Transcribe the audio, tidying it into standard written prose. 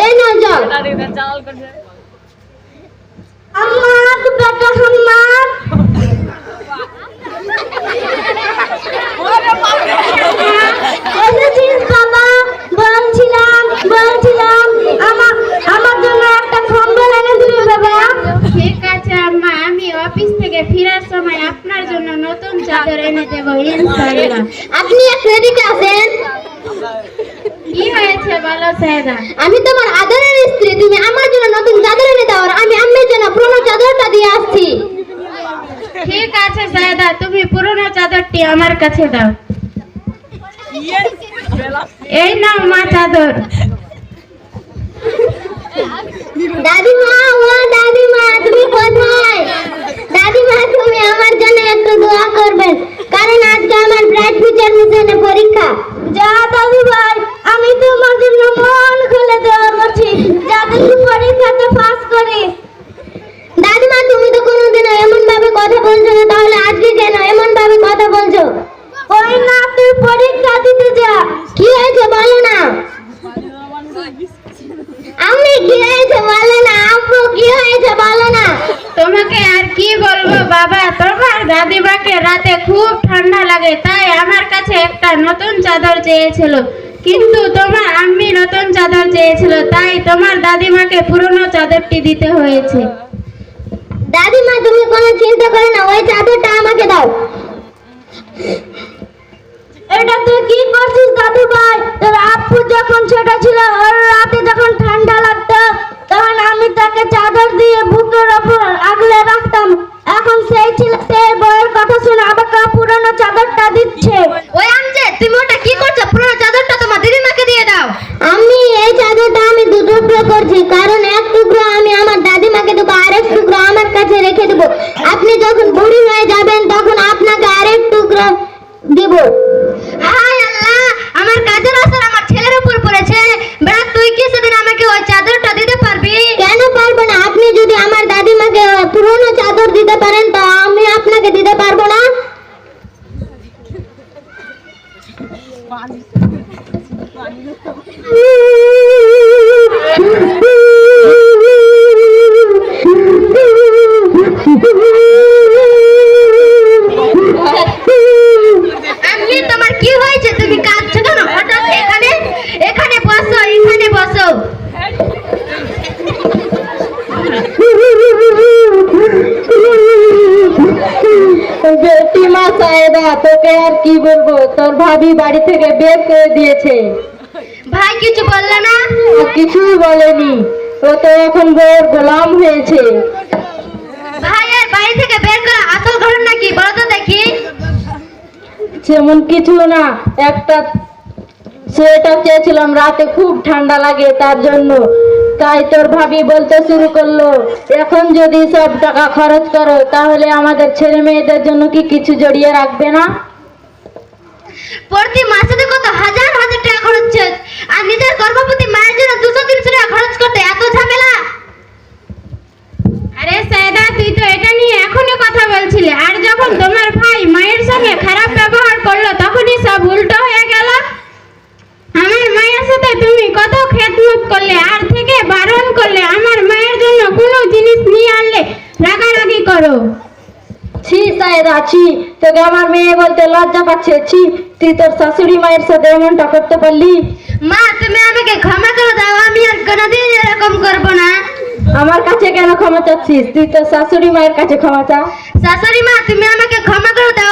এই না জল। আমার বেটা সম্মান এসেছিস বাবা, বলছিলাম আমার জন্য একটা কম্বল এনে দিবি বাবা। ঠিক আছে আম্মা, আমি অফিস থেকে ফেরার সময় আপনার জন্য নতুন চাদর এনে দেব ইনশাআল্লাহ। আপনি রেডি আছেন? কি হয়েছে বলো সায়দা? আমি তোমার আদরের স্ত্রী, তুমি আমার জন্য নতুন চাদর এনে দাও, আর আমি আম্মের জন্য পুরনো চাদরটা দিয়ে আসছি। ঠিক আছে সায়দা, তুমি পুরনো চাদরটি আমার কাছে দাও। এই নাও মা চাদর। দাদিমা, ও দাদিমা, তুমি কোথায়? দাদিমা, তুমি আমার জন্য একটু দোয়া করবেন, কারণ আজকে আমার ব্রাইট ফিউচার মিশনে পরীক্ষা। যা দাদু ভাই, আমি তোমার জন্য মন খুলে দোয়া করছি যাতে তুমি পরীক্ষাতে পাস করিস। দাদিমা, তুমি তো কোনোদিনও এমন ভাবে কথা বলছো না, তাহলে আজকে কেন এমন ভাবে কথা বলছো? ওই না, তুই পরীক্ষা দিতে যা। কি হয়েছে বলো না? আমি কি হয়েছে বলো না? আব্বু কি হয়েছে বলো না? তোমাকে আর কি বলবো বাবা, তোমার দাদিমাকে রাতে খুব ঠান্ডা লাগে, তাই আমার কাছে একটা নতুন চাদর চেয়েছিল, কিন্তু তোমার আম্মি নতুন চাদর চেয়েছিল, তাই তোমার দাদিমাকে পুরনো চাদরটি দিতে হয়েছে। দাদিমা, তুমি কোনো চিন্তা করো না, ওই চাদরটা আমাকে দাও। এটা তুই কি করছিস দাদু ভাই? তোর আব্বু যখন ছোট ছিল, ওর রাতে যখন ঠান্ডা লাগতো, তখন আমি তাকে চাদর দিয়ে বুকের ওপর আগলে রাখতাম। এখন সেই বইয়ের কথা শুনে আমাকে পুরনো চাদরটা দিচ্ছে। ওই আমজে, তুমি ওটা কি করছো? পুরনো চাদরটা তোমার দিদিমাকে দিয়ে দাও। আমি এই চাদরটা আমি দু টুকরো করছি, কারণ এক টুকরো আমি আমার দাদিমাকে দেবো, আরেক টুকরো আমার কাছে রেখে দেবো। আপনি যখন বুড়ি হয়ে যাবেন তখন আপনাকে আরেক টুকরো দিব। হায় আল্লাহ, আমার কাজের আসর আমার ছেলের উপর পড়েছে। বেটা, তুই কি সেদিন আমাকে ওই চাদরটা দিতে পারবি? কেন পারবো না? আপনি যদি আমার দাদিমাকে পুরনো চাদর দিতে পারেন, তো আমি আপনাকে দিতে পারবো না? আমি, তোমার কি হয়েছে? তুমি কাঁদছো কেন হঠাৎ? এখানে বসো, এখানে বসো। বেটিমা সাহেবা, তোকে আর কি বলবো, তোর ভাবি বাড়ি থেকে বের করে দিয়েছে। ভাই কিছু বললো না? কিছুই বলেনি, ও তো এখন বউর গোলাম হয়েছে। ভাইয়ের বাড়ি থেকে বের করা আসল ঘটনা কি বলো তো দেখি? সেমন কিছু না, একটা সোয়েটার চেয়েছিলাম, রাতে খুব ঠান্ডা লাগে তার জন্য, তাই তোর ভাবি বলতে শুরু করলো, এখন যদি সব টাকা খরচ করো তাহলে আমাদের ছেলে মেয়েদের জন্য কি কিছু জড়িয়ে রাখবে না? প্রতি মাসে তো কত হাজার হাজার টাকা খরচ হচ্ছে, আর নিজের গর্ভবতী মায়ের জন্য 200-300 টাকা খরচ করতে এত ঝামেলা? আরে সায়দা, তুই তো এটা নিয়ে এখনো কথা বলছিলে, আর যখন তোমার ভাই মায়ের সঙ্গে খারাপ ব্যবহার করলো তখনই সব উল্টো হয়ে গেল। আমার মায়ের সাথে তুমি কত খেদমত করলে, আর থেকে বারণ করলে, আমার মায়ের জন্য কোনো জিনিস নিয়ে আনলে রাগারাগি করো। ছি সায়দা, ছি, তোকে আমার মেয়ে বলতে লজ্জা পাচ্ছে। ছি, তুই তোর শাশুড়ি মায়ের সাথে এমনটা করতে পারলি? মা, তুমি আমাকে ক্ষমা করে দাও, আমি আর কোনোদিন এরকম করবো না। আমার কাছে কেন ক্ষমা চাচ্ছিস? তুই তোর শাশুড়ি মায়ের কাছে ক্ষমা চা। শাশুড়ি মা, তুমি আমাকে ক্ষমা করে দাও,